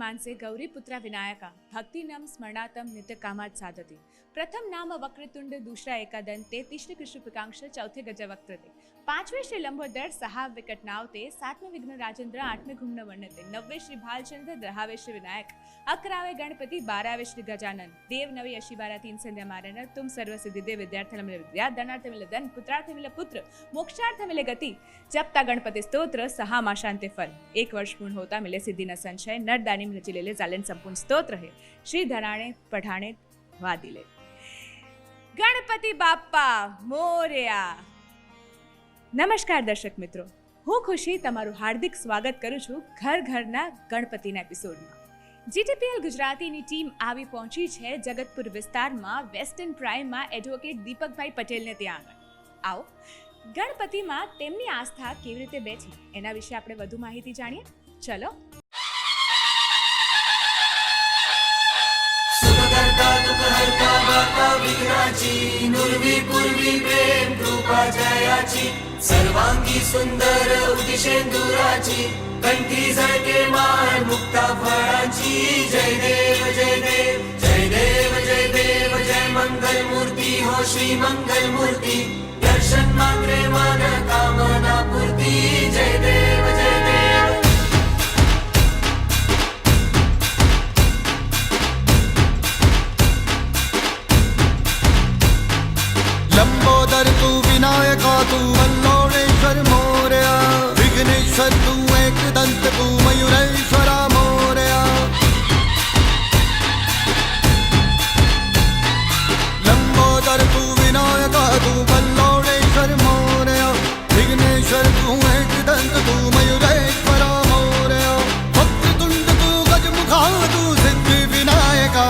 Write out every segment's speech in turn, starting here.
मानसे गौरीपुत्रा विनायका भक्तिनम स्मरणातम नित्यकामात् साधति प्रथम नाम वक्रतुंड दूसरा एकादंते तीसरे कृष्णपिकांक्ष चौथे गजवक्त्रते पांचवे श्री लंबोदर सहा विकट नावते सातमे विघ्न राजेंद्र आठमे घुम्न वर्णते नववे श्री भालचंद्र दहावे श्री विनायक अकरावे गणपति बारावे श्री गजानन देव नवे अशी बारा तीन संध्या मारन तुम सर्व सिद्धि दे विद्यार्थी मिले विद्या धनार्थ मिले धन पुत्रार्थ मिले पुत्र मोक्षार्थ मिले गति जपता गणपति स्तोत्र सहा माशांते फल एक वर्ष पूर्ण होता मिले सिद्धि न संशय नर दानी रची ले चालन संपूर्ण स्तोत्र है श्री धराणे पढ़ाणे वादिले गणपति बाप्पा मोरया। नमस्कार दर्शक मित्रों, હું ખુશી તમારું હાર્દિક સ્વાગત કરું છું ઘર ઘરના ગણપતિના એપિસોડમાં। જીટીપીએલ ગુજરાતીની ટીમ આવી પહોંચી છે જગતપુર વિસ્તારમાં વેસ્ટર્ન પ્રાઇમમાં એડવોકેટ દીપકભાઈ પટેલને ત્યાં આગળ। આવો ગણપતિમાં તેમની આસ્થા કેવી રીતે બેઠી એના વિશે આપણે વધુ માહિતી જાણીએ। ચલો। सर्वांगी सुंदर उदिशेंदुराची कंठी झळके माळ मुक्ता फळाची जय देव जय देव जय देव जय देव जय मंगल मूर्ती हो श्री मंगल मूर्ती दर्शन मात्रे मन कामना पूर्ती जय देव जय देव। लंबोदर तू विनायका तू वल्लोणेश्वर मोरया विघ्नेश्वर तू एकदंत तू मयूरेश्वरा मोरया। लंबोदर तू विनायका तू वल्लोणेश्वर मोरया विघ्नेश्वर तू एकदंत तू मयूरेश्वरा मोरया। वक्रतुंड तू गजमुखा तू सिद्धि विनायका।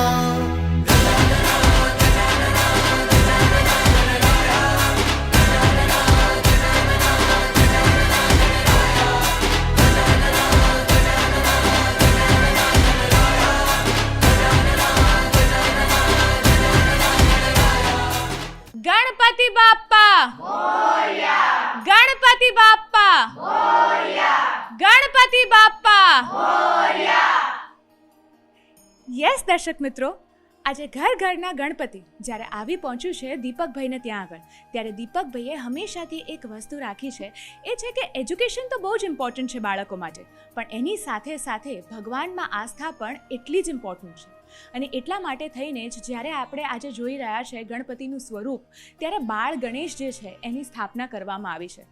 गणपति बाप्पा मोरया, गणपति बाप्पा मोरया, गणपति बाप्पा मोरया। યસ દર્શક મિત્રો, આજે ઘર ઘરના ગણપતિ જ્યારે આવી પહોંચ્યું છે દીપકભાઈને ત્યાં આગળ, ત્યારે દીપકભાઈએ હંમેશાથી એક વસ્તુ રાખી છે, એ છે કે એજ્યુકેશન તો બહુ જ ઇમ્પોર્ટન્ટ છે બાળકો માટે, પણ એની સાથે સાથે ભગવાનમાં આસ્થા પણ એટલી જ ઇમ્પોર્ટન્ટ છે। અને એટલા માટે થઈને જ જ્યારે આપણે આજે જોઈ રહ્યા છે ગણપતિનું સ્વરૂપ, ત્યારે બાળ ગણેશ જે છે એની સ્થાપના કરવામાં આવી છે।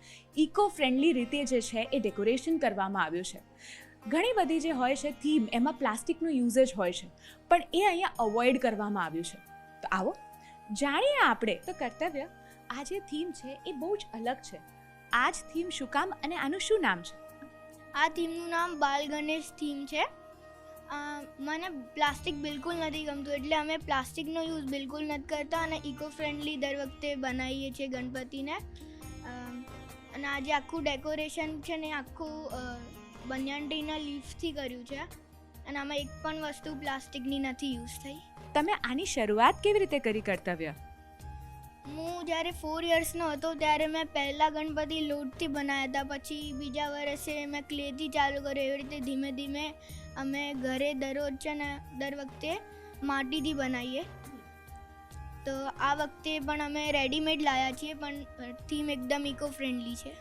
ઇકો ફ્રેન્ડલી રીતે જે છે એ ડેકોરેશન કરવામાં આવ્યું છે। ઘણી બધી જે હોય છે થીમ, એમાં પ્લાસ્ટિકનો યુઝેજ હોય છે, પણ એ અહીંયા અવોઇડ કરવામાં આવ્યું છે। તો આવો જાણીએ આપણે તો કર્તવ્ય આ જે થીમ છે એ બહુ જ અલગ છે। આ જ થીમ શું કામ અને આનું શું નામ છે? આ થીમનું નામ બાલ ગણેશ થીમ છે। મને પ્લાસ્ટિક બિલકુલ નથી ગમતું, એટલે અમે પ્લાસ્ટિકનો યુઝ બિલકુલ નથી કરતા અને ઇકો ફ્રેન્ડલી દર વખતે બનાવીએ છીએ ગણપતિને। અને આજે આખું ડેકોરેશન છે ને આખું બનિયાનટીના લીફથી કર્યું છે અને આમાં એક પણ વસ્તુ પ્લાસ્ટિકની નથી યુઝ થઈ। તમે આની શરૂઆત કેવી રીતે કરી કર્તવ્ય? હું જ્યારે 4 યર્સનો હતો ત્યારે મેં પહેલાં ગણપતિ લોટથી બનાવ્યા હતા, પછી બીજા વર્ષે મેં ક્લેથી ચાલુ કર્યું। એવી રીતે ધીમે ધીમે અમે ઘરે દરરોજ છે ને દર વખતે માટીથી બનાવીએ। તો આ વખતે પણ અમે રેડીમેડ લાવ્યા છીએ, પણ થીમ એકદમ ઇકો ફ્રેન્ડલી છે।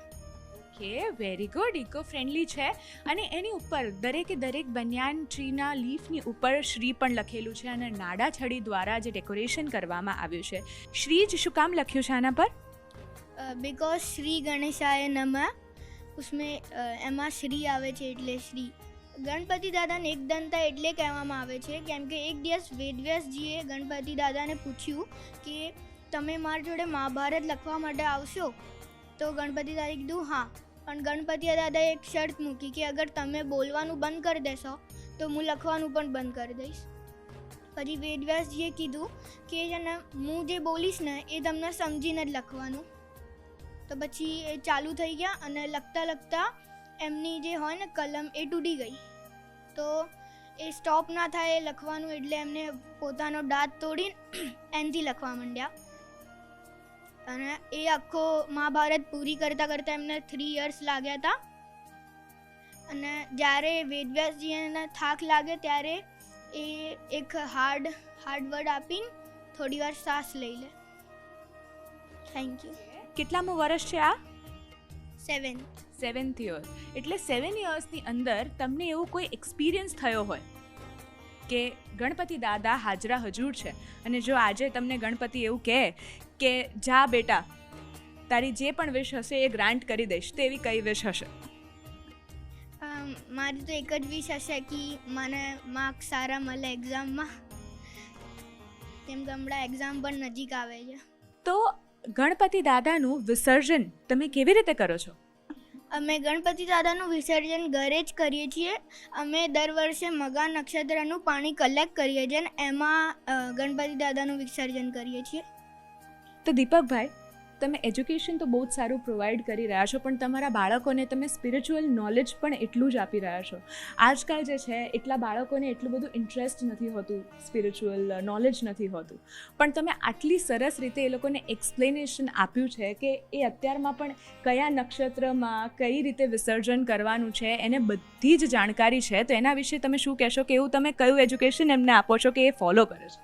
કે વેરી ગુડ, ઇકો ફ્રેન્ડલી છે। અને એની ઉપર દરેકે દરેક બનિયાન ટ્રીના લીફની ઉપર શ્રી પણ લખેલું છે અને નાડા છડી દ્વારા જે ડેકોરેશન કરવામાં આવ્યું છે। શ્રી જ શું કામ લખ્યું છે આના પર? बिकॉज श्री गणेशाय नमः उसमें એમાં શ્રી આવે છે એટલે શ્રી। ગણપતિ દાદાને એકદંતા એટલે કહેવામાં આવે છે કેમ કે એક દિવસ વેદવ્યાસજીએ ગણપતિ દાદાને પૂછ્યું કે તમે મારી જોડે મહાભારત લખવા માટે આવશો? તો ગણપતિ દાદાએ કીધું હા, પણ ગણપતિ દાદાએ એક શરત મૂકી કે અગર તમે બોલવાનું બંધ કરી દેશો તો હું લખવાનું પણ બંધ કરી દઈશ। પછી વેદવ્યાસજીએ કીધું કે છે ને હું જે બોલીશ ને એ તમને સમજીને જ લખવાનું। તો પછી એ ચાલુ થઈ ગયા અને લખતા લખતા એમની જે હોય ને કલમ એ તૂટી ગઈ, તો એ સ્ટોપ ના થાય એ લખવાનું, એટલે એમને પોતાનો દાંત તોડીને એનાથી લખવા માંડ્યા। અને એ આખો મહાભારત પૂરી કરતાં કરતાં એમને 3 યર્સ લાગ્યા હતા। અને જ્યારે વેદવ્યાસજીને થાક લાગે ત્યારે એ એક હાર્ડ વર્ડ આપીને થોડી વાર શ્વાસ લઈ લે. Thank you. કેટલામું વર્ષ છે આ? 7th year. એટલે 7 યર્સની અંદર તમને એવું કોઈ એક્સપિરિયન્સ થયો હોય કે ગણપતિ દાદા હાજરા હજૂર છે, અને જો આજે તમને ગણપતિ એવું કહે કે જા બેટા, તારી જે પણ વિશ હશે એ ગ્રાન્ટ કરી દઈશ, તો એવી કઈ વિશ હશે? મારી તો એક જ વિશ હશે કે મને માર્ક્સ સારા મળે એક્ઝામમાં, કેમ કે હમણાં એક્ઝામ પણ નજીક આવે છે. તો ગણપતિ દાદાનું વિસર્જન તમે કેવી રીતે કરો છો? અમે ગણપતિ દાદાનું વિસર્જન ઘરે જ કરીએ છીએ. અમે દર વર્ષે મઘા નક્ષત્રનું પાણી કલેક્ટ કરીએ છીએ અને એમાં ગણપતિ દાદાનું વિસર્જન કરીએ છીએ. તો દીપકભાઈ, તમે એજ્યુકેશન તો બહુ જ સારું પ્રોવાઈડ કરી રહ્યા છો, પણ તમારા બાળકોને તમે સ્પિરિચ્યુઅલ નોલેજ પણ એટલું જ આપી રહ્યા છો. આજકાલ જે છે એટલા બાળકોને એટલું બધું ઇન્ટરેસ્ટ નથી હોતું, સ્પિરિચ્યુઅલ નોલેજ નથી હોતું, પણ તમે આટલી સરસ રીતે એ લોકોને એક્સપ્લેનેશન આપ્યું છે કે એ અત્યારમાં પણ કયા નક્ષત્રમાં કઈ રીતે વિસર્જન કરવાનું છે એને બધી જ જાણકારી છે. તો એના વિશે તમે શું કહેશો કે એવું તમે કયું એજ્યુકેશન એમને આપો છો કે એ ફોલો કરે છે?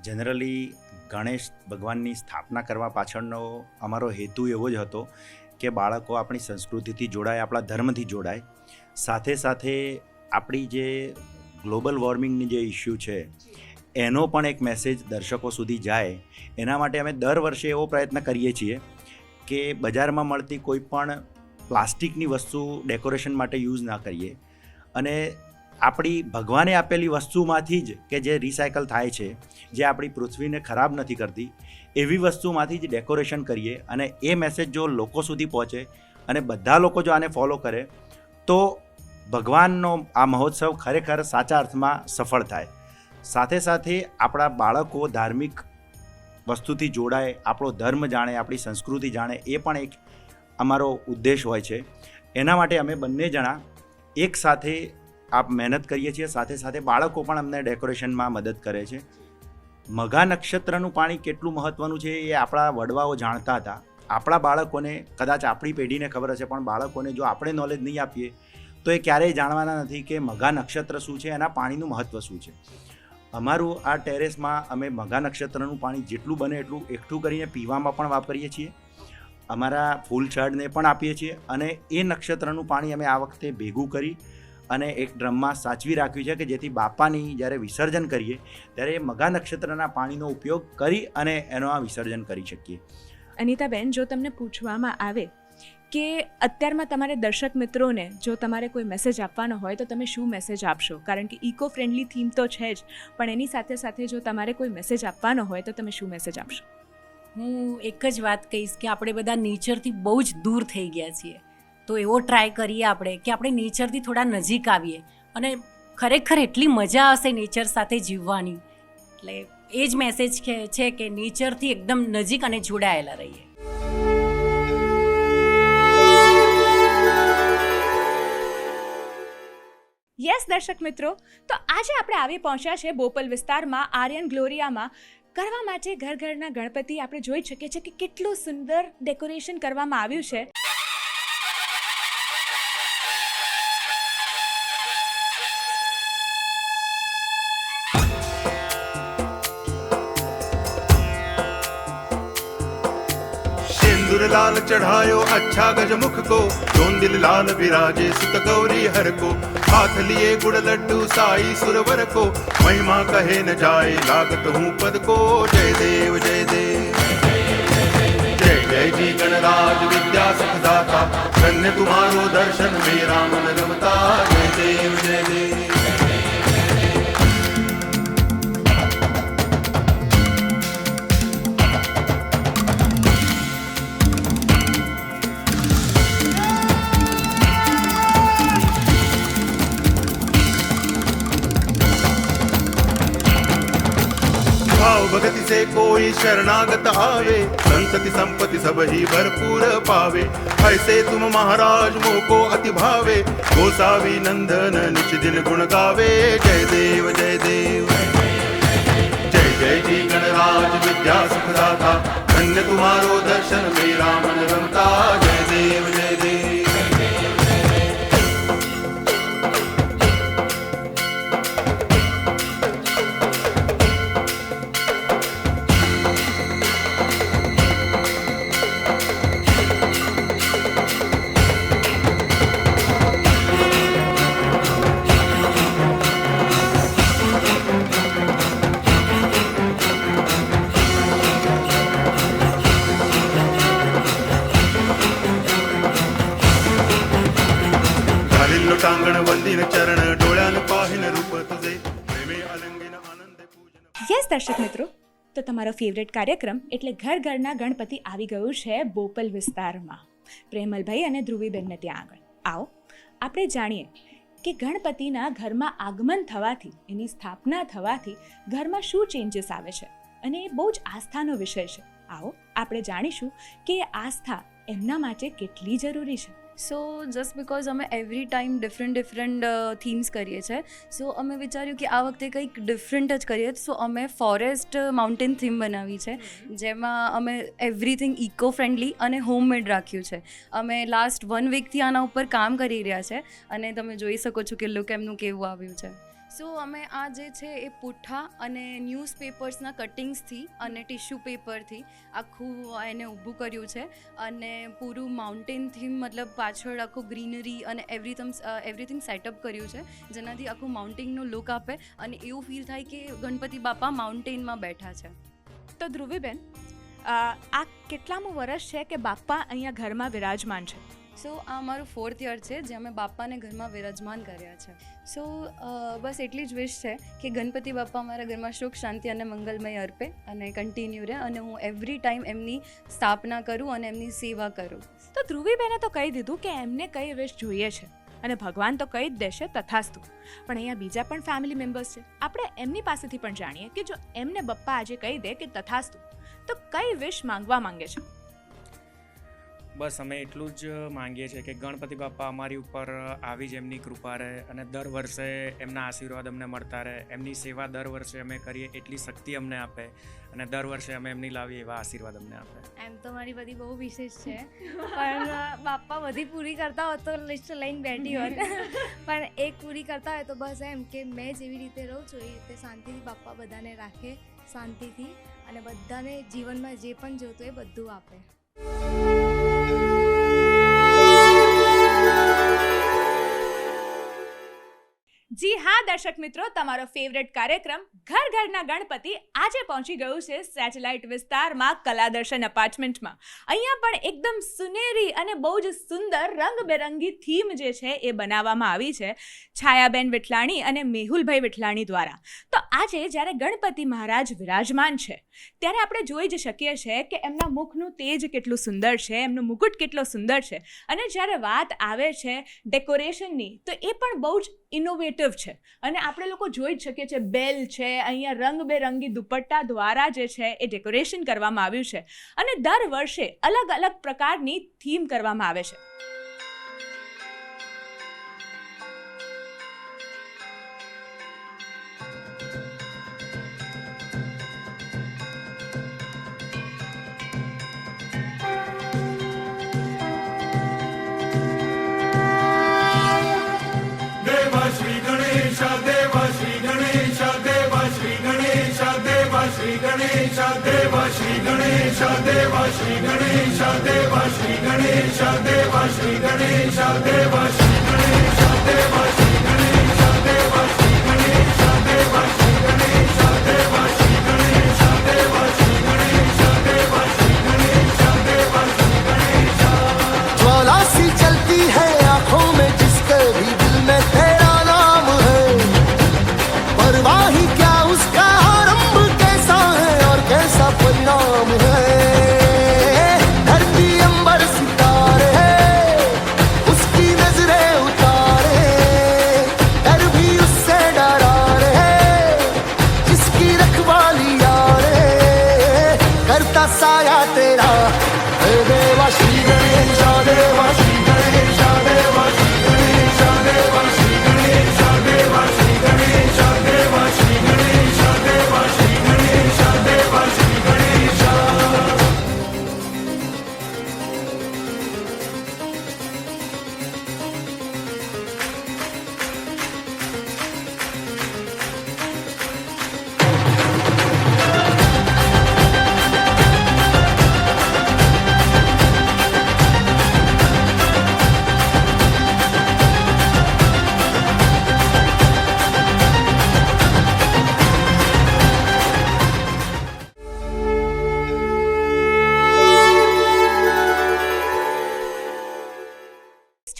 જનરલી ગણેશ ભગવાનની સ્થાપના કરવા પાછળનો અમારો હેતુ એવો જ હતો કે બાળકો આપણી સંસ્કૃતિથી જોડાય, આપણા ધર્મથી જોડાય, સાથે સાથે આપણી જે ગ્લોબલ વોર્મિંગની જે ઇસ્યુ છે એનો પણ એક મેસેજ દર્શકો સુધી જાય. એના માટે અમે દર વર્ષે એવો પ્રયત્ન કરીએ છીએ કે બજારમાં મળતી કોઈ પણ પ્લાસ્ટિકની વસ્તુ ડેકોરેશન માટે યુઝ ના કરીએ, અને આપણી ભગવાને આપેલી વસ્તુમાંથી જ કે જે રિસાયકલ થાય છે, જે આપણી પૃથ્વીને ખરાબ નથી કરતી, એવી વસ્તુમાંથી જ ડેકોરેશન કરીએ. અને એ મેસેજ જો લોકો સુધી પહોંચે અને બધા લોકો જો આને ફોલો કરે તો ભગવાનનો આ મહોત્સવ ખરેખર સાચા અર્થમાં સફળ થાય. સાથે સાથે આપણા બાળકો ધાર્મિક વસ્તુથી જોડાય, આપણો ધર્મ જાણે, આપણી સંસ્કૃતિ જાણે, એ પણ એક અમારો ઉદ્દેશ હોય છે. એના માટે અમે બંને જણા એક સાથે મહેનત કરીએ છીએ. સાથે સાથે બાળકો પણ અમને ડેકોરેશનમાં મદદ કરે છે. મઘા નક્ષત્રનું પાણી કેટલું મહત્ત્વનું છે એ આપણા વડવાઓ જાણતા હતા. આપણા બાળકોને કદાચ આપણી પેઢીને ખબર હશે, પણ બાળકોને જો આપણે નોલેજ નહીં આપીએ તો એ ક્યારેય જાણવાના નથી કે મઘા નક્ષત્ર શું છે, એના પાણીનું મહત્ત્વ શું છે. અમારું આ ટેરેસમાં અમે મઘા નક્ષત્રનું પાણી જેટલું બને એટલું એકઠું કરીને પીવામાં પણ વાપરીએ છીએ, અમારા ફૂલ છોડને પણ આપીએ છીએ, અને એ નક્ષત્રનું પાણી અમે આ વખતે ભેગું કરી અને એક ડ્રમમાં સાચવી રાખ્યું છે કે જેથી બાપાની જ્યારે વિસર્જન કરીએ ત્યારે મઘા નક્ષત્રના પાણીનો ઉપયોગ કરી અને એનો આ વિસર્જન કરી શકીએ. અનિતાબેન, જો તમને પૂછવામાં આવે કે અત્યારમાં તમારે દર્શક મિત્રોને જો તમારે કોઈ મેસેજ આપવાનો હોય તો તમે શું મેસેજ આપશો? કારણ કે ઇકો ફ્રેન્ડલી થીમ તો છે જ, પણ એની સાથે સાથે જો તમારે કોઈ મેસેજ આપવાનો હોય તો તમે શું મેસેજ આપશો? હું એક જ વાત કહીશ કે આપણે બધા નેચરથી બહુ જ દૂર થઈ ગયા છીએ, તો એવો ટ્રાય કરીએ આપણે કે આપણે નેચરથી થોડા નજીક આવીએ, અને ખરેખર એટલી મજા આવશે નેચર સાથે જીવવાની. એટલે એ જ મેસેજ છે કે નેચરથી એકદમ નજીક અને જોડાયેલા રહીએ. યસ દર્શક મિત્રો, તો આજે આપણે આવી પહોંચ્યા છે બોપલ વિસ્તારમાં આર્યન ગ્લોરિયામાં કરવા માટે ઘરના ગણપતિ. આપણે જોઈ શકીએ છીએ કે કેટલું સુંદર ડેકોરેશન કરવામાં આવ્યું છે. सिंदूर लाल चढ़ायो अच्छा गजमुख को, जोंदिल लाल विराजे सुत गौरी हर को, हाथ लिए गुड़ लड्डू साई सुरवर को, महिमा कहे न जाए लागत हूँ पद को. जय देव जय देव जय जय जी गणराज विद्या सुखदाता, धन्य तुम्हारो दर्शन मेरा मन रमता. जय देव जय देव. भगति से कोई शरणागत आवे, संतति संपत्ति सब ही भरपूर पावे. ऐसे तुम महाराज मोको अति भावे, गोसावी नंदन निच दिन गुण गावे. जय देव जय देव जय जय जी गणराज विद्या सुखदाता, धन्य तुम्हारो दर्शन मेरा मन रमता. जय देव जय देव. યસ દર્શક મિત્રો, તો તમારો ફેવરેટ કાર્યક્રમ એટલે ઘર ઘરના ગણપતિ આવી ગયું છે બોપલ વિસ્તારમાં, પ્રેમલભાઈ અને ધ્રુવીબેનને ત્યાં આગળ. આવો આપણે જાણીએ કે ગણપતિના ઘરમાં આગમન થવાથી, એની સ્થાપના થવાથી ઘરમાં શું ચેન્જીસ આવે છે, અને એ બહુ જ આસ્થાનો વિષય છે. આવો આપણે જાણીશું કે આસ્થા એમના માટે કેટલી જરૂરી છે. સો જસ્ટ બિકોઝ અમે એવરી ટાઈમ ડિફરન્ટ થીમ્સ કરીએ છીએ, સો અમે વિચાર્યું કે આ વખતે કંઈક ડિફરન્ટ જ કરીએ. સો અમે ફોરેસ્ટ માઉન્ટેન થીમ બનાવી છે, જેમાં અમે એવરીથિંગ ઇકો ફ્રેન્ડલી અને હોમમેડ રાખ્યું છે. અમે લાસ્ટ 1 વીકથી આના ઉપર કામ કરી રહ્યા છે અને તમે જોઈ શકો છો કે લુક એમનું કેવું આવ્યું છે. સો અમે આ જે છે એ પુઠ્ઠા અને ન્યૂઝપેપર્સના કટિંગ્સથી અને ટિશ્યુ પેપરથી આખું એને ઊભું કર્યું છે, અને પૂરું માઉન્ટેન થીમ મતલબ પાછળ આખું ગ્રીનરી અને એવરીથિંગ સેટઅપ કર્યું છે, જેનાથી આખું માઉન્ટેનનો લુક આપે અને એવું ફીલ થાય કે ગણપતિ બાપા માઉન્ટેનમાં બેઠા છે. તો ધ્રુવીબેન, આ કેટલામું વર્ષ છે કે બાપા અહીંયા ઘરમાં વિરાજમાન છે? સો આ અમારું 4th યર છે જે અમે બાપાને ઘરમાં વિરાજમાન કર્યા છે. સો બસ એટલી જ વિશ છે કે ગણપતિ બાપા અમારા ઘરમાં સુખ, શાંતિ અને મંગલમય અર્પે અને કન્ટિન્યુ રહે, અને હું એવરી ટાઈમ એમની સ્થાપના કરું અને એમની સેવા કરું. તો ધ્રુવીબેને તો કહી દીધું કે એમને કઈ વિશ જોઈએ છે, અને ભગવાન તો કહી જ દેશે તથાસ્તુ. પણ અહીંયા બીજા પણ ફેમિલી મેમ્બર્સ છે, આપણે એમની પાસેથી પણ જાણીએ કે જો એમને બપ્પા આજે કહી દે કે તથાસ્તુ, તો કઈ વિશ માંગવા માંગે છે? બસ અમે એટલું જ માંગીએ છીએ કે ગણપતિ બાપા અમારી ઉપર આવી જ એમની કૃપા રહે, અને દર વર્ષે એમના આશીર્વાદ અમને મળતા રહે. એમની સેવા દર વર્ષે અમે કરીએ એટલી શક્તિ અમને આપે, અને દર વર્ષે અમે એમની લાવીએ એવા આશીર્વાદ અમને આપે. એમ તો મારી બધી બહુ વિશેષ છે, પણ બાપા બધી પૂરી કરતા હોત તો લિસ્ટ લઈને બેઠી હોત, પણ એક પૂરી કરતા હોય તો બસ એમ કે મેં જેવી રીતે રહું છું એ રીતે શાંતિથી બાપા બધાને રાખે, શાંતિથી, અને બધાને જીવનમાં જે પણ જોતું એ બધું આપે. જી હા દર્શક મિત્રો, તમારો ફેવરેટ કાર્યક્રમ ઘર ઘરના ગણપતિ આજે પહોંચી ગયું છે સેટેલાઇટ વિસ્તારમાં કલાદર્શન અપાર્ટમેન્ટમાં. અહીંયા પણ એકદમ સુનેરી અને બહુ જ સુંદર રંગબેરંગી થીમ જે છે એ બનાવવામાં આવી છે છાયાબેન વિઠલાણી અને મેહુલભાઈ વિઠલાણી દ્વારા. તો આજે જ્યારે ગણપતિ મહારાજ વિરાજમાન છે ત્યારે આપણે જોઈ જ શકીએ છીએ કે એમના મુખનું તેજ કેટલું સુંદર છે, એમનો મુકુટ કેટલો સુંદર છે, અને જ્યારે વાત આવે છે ડેકોરેશનની તો એ પણ બહુ જ ઇનોવેટિવ છે. અને આપણે લોકો જોઈ જ શકીએ છીએ બેલ છે, અહીંયા રંગબેરંગી દુપટ્ટા દ્વારા જે છે એ ડેકોરેશન કરવામાં આવ્યું છે, અને દર વર્ષે અલગ અલગ પ્રકારની થીમ કરવામાં આવે છે. श्री गणेश देवा श्री गणेश देवा श्री गणेश देवा श्री गणेश देवा श्री गणेश देवा श्री गणेश देवा श्री गणेश देवा श्री गणेश देवा श्री गणेश देवा श्री गणेश देवा श्री गणेश देवा श्री गणेश देवा श्री गणेश देवा श्री गणेश देवा श्री गणेश देवा श्री गणेश. ज्वाला सी चलती है आंखों में जिसके भी दिल में तेरा नाम है, परवाह ही क्या उसका आरंभ कैसा है और कैसा परिणाम है. धरती अंबर सितारे उसकी नजरें उतारे, डर भी उससे डरा रे जिसकी रखवाली यारे, करता साया तेरा देवा श्री गणेश देवा श्री गणेश देवा श्री गणेश देवा श्री गणेश देवा श्री गणेश देवा श्री गणेश देवा श्री गणेश देवा श्री गणेश.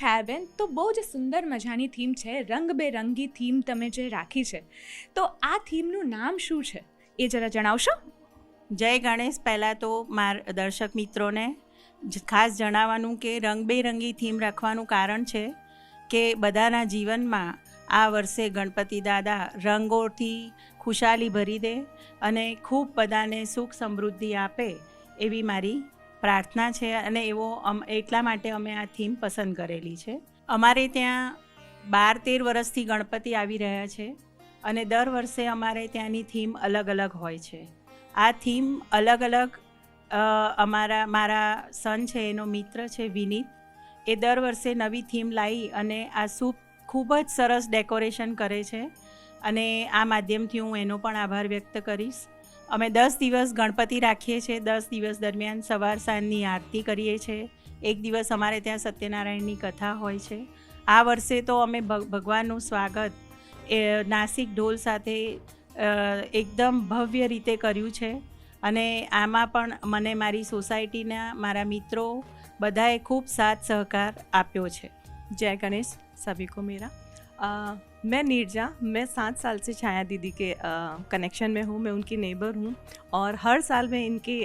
છાયાબેન, તો બહુ જ સુંદર મજાની થીમ છે, રંગબેરંગી થીમ તમે જે રાખી છે, તો આ થીમનું નામ શું છે? એ જરા જણાવશો? જય ગણેશ. પહેલાં તો દર્શક મિત્રોને ખાસ જણાવવાનું કે રંગબેરંગી થીમ રાખવાનું કારણ છે કે બધાના જીવનમાં આ વર્ષે ગણપતિ દાદા રંગોથી ખુશાલી ભરી દે અને ખૂબ બધાને સુખ સમૃદ્ધિ આપે એવી મારી પ્રાર્થના છે. અને એટલા માટે અમે આ થીમ પસંદ કરેલી છે. અમારે ત્યાં 12-13 વર્ષથી ગણપતિ આવી રહ્યા છે અને દર વર્ષે અમારે ત્યાંની થીમ અલગ અલગ હોય છે. આ થીમ અલગ અલગ મારા સન છે, એનો મિત્ર છે વિનીત, એ દર વર્ષે નવી થીમ લાવી અને આ ખૂબ જ સરસ ડેકોરેશન કરે છે અને આ માધ્યમથી હું એનો પણ આભાર વ્યક્ત કરીશ. અમે 10 દિવસ ગણપતિ રાખીએ છીએ. 10 દિવસ દરમિયાન સવાર સાંજની આરતી કરીએ છીએ. એક દિવસ અમારે ત્યાં સત્યનારાયણની કથા હોય છે. આ વર્ષે તો અમે ભગવાનનું સ્વાગત નાસિક ઢોલ સાથે એકદમ ભવ્ય રીતે કર્યું છે અને આમાં પણ મને મારી સોસાયટીના મારા મિત્રો બધાએ खूब साथ सहकार आप्यो है. जय गणेश सभी को मेरा. मैं नीरजा, मैं 7 साल से छाया दीदी के कनेक्शन में हूँ. मैं उनकी नेबर हूँ और हर साल में इनके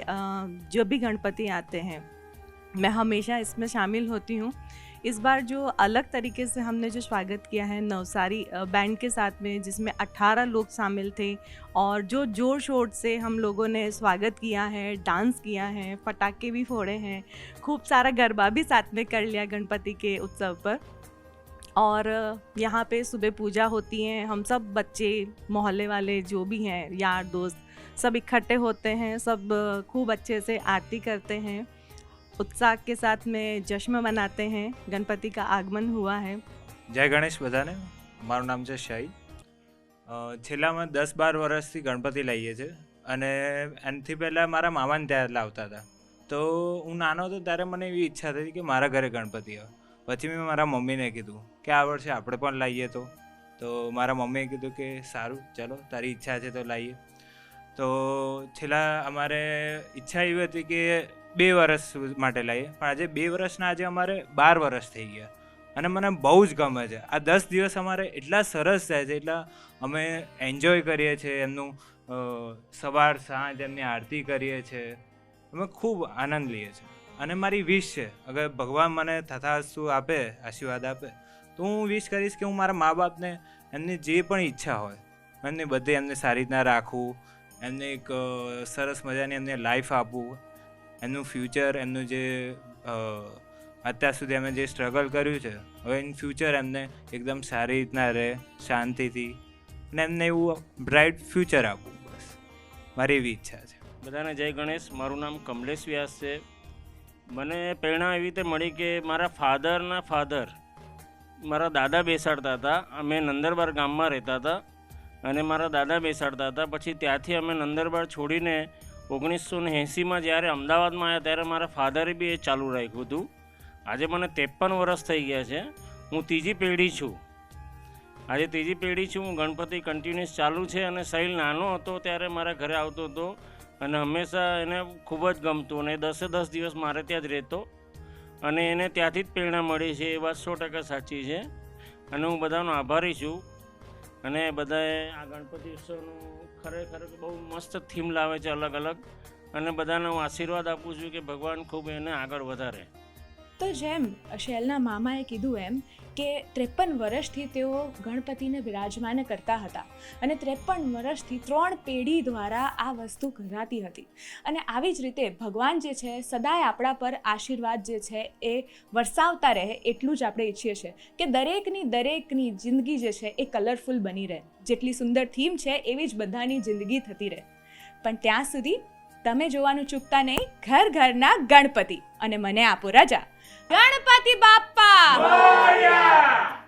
जो भी गणपति आते हैं मैं हमेशा इसमें शामिल होती हूँ. इस बार जो अलग तरीके से हमने जो स्वागत किया है नवसारी बैंड के साथ में, जिसमें 18 लोग शामिल थे और जो जोर शोर से हम लोगों ने स्वागत किया है, डांस किया है, पटाखे भी फोड़े हैं, खूब सारा गरबा भी साथ में कर लिया गणपति के उत्सव पर. और यहाँ पे सुबह पूजा होती है. हम सब बच्चे मोहल्ले वाले जो भी हैं यार दोस्त सब इकट्ठे होते हैं. सब खूब अच्छे से आरती करते हैं. उत्साह के साथ में जश्न मनाते हैं. गणपति का आगमन हुआ है. जय गणेश बधाने. મારું નામ છે શાહી. છેલ્લામાં 10-12 વર્ષથી ગણપતિ લાવીએ છીએ અને એનાથી પહેલાં મારા મામાને ત્યાં લાવતા હતા. તો હું નાનો હતો ત્યારે મને એવી ઈચ્છા થઈ કે મારા ઘરે ગણપતિ આવે. પછી મેં મારા મમ્મીને કીધું કે આ વર્ષે આપણે પણ લાવીએ. તો મારા મમ્મીએ કીધું કે સારું ચલો તારી ઈચ્છા છે તો લાવીએ. તો છેલ્લા અમારે ઈચ્છા એવી હતી કે 2 વર્ષ માટે લાવીએ, પણ આજે 2 વર્ષના આજે અમારે 12 વર્ષ થઈ ગયા અને મને બહુ જ ગમે છે. આ 10 દિવસ અમારે એટલા સરસ જાય છે, એટલા અમે એન્જોય કરીએ છીએ. એમનું સવાર સાંજ એમની આરતી કરીએ છીએ. અમે ખૂબ આનંદ લઈએ છીએ અને મારી વિશ છે અગર ભગવાન મને તથાસ્તુ આપે, આશીર્વાદ આપે, તો હું વિશ કરીશ કે હું મારા મા બાપને એમની જે પણ ઈચ્છા હોય એમની બધી એમને સારી રીતના રાખવું, એમને એક સરસ મજાની એમને લાઈફ આપવું, એમનું ફ્યુચર, એમનું જે અત્યાર સુધી અમે જે સ્ટ્રગલ કર્યું છે હવે ઇન ફ્યુચર એમને એકદમ સારી રીતના રહે, શાંતિથી, અને એમને એવું બ્રાઇટ ફ્યુચર આપવું. બસ મારી એવી ઈચ્છા છે. બધાને જય ગણેશ. મારું નામ કમલેશ વ્યાસ છે. મને પ્રેરણા એવી રીતે મળી કે મારા ફાધરના ફાધર મારા દાદા બેસાડતા હતા. અમે નંદરબાર ગામમાં રહેતા હતા અને મારા દાદા બેસાડતા હતા. પછી ત્યાંથી અમે નંદરબાર છોડીને 1980માં જ્યારે અમદાવાદમાં આવ્યા ત્યારે મારા ફાધરે બી એ ચાલુ રાખ્યું હતું. આજે મને 53 વર્ષ થઈ ગયા છે. હું ત્રીજી પેઢી છું. આજે ત્રીજી પેઢી છું. હું ગણપતિ કન્ટિન્યુઅસ ચાલુ છે અને સહેલ નાનો હતો ત્યારે મારા ઘરે આવતો હતો અને હંમેશા એને ખૂબ જ ગમતું અને 10 દિવસ મારે ત્યાં જ રહેતો અને એને ત્યાંથી જ પ્રેરણા મળી છે. એ વાત 100% સાચી છે અને હું બધાનો આભારી છું. અને બધાએ આ ગણપતિ ઉત્સવનું ખરેખર બહુ મસ્ત થીમ લાવે છે અલગ અલગ, અને બધાને હું આશીર્વાદ આપું છું કે ભગવાન ખૂબ એને આગળ વધારે. તો જેમ શૈલના મામાએ કીધું એમ કે 53 વર્ષથી તેઓ ગણપતિને બિરાજમાન કરતા હતા અને 53 વર્ષથી 3 પેઢી દ્વારા આ વસ્તુ કરાતી હતી. અને આવી જ રીતે ભગવાન જે છે સદાય આપણા પર આશીર્વાદ જે છે એ વરસાવતા રહે, એટલું જ આપણે ઈચ્છીએ છીએ કે દરેકની જિંદગી જે છે એ કલરફુલ બની રહે. જેટલી સુંદર થીમ છે એવી જ બધાની જિંદગી થતી રહે. પણ ત્યાં સુધી તમે જોવાનું ચૂકતા નહીં ઘર ઘરના ગણપતિ. અને મને આપો રજા. ગણપતિ બાપ્પા મોરયા.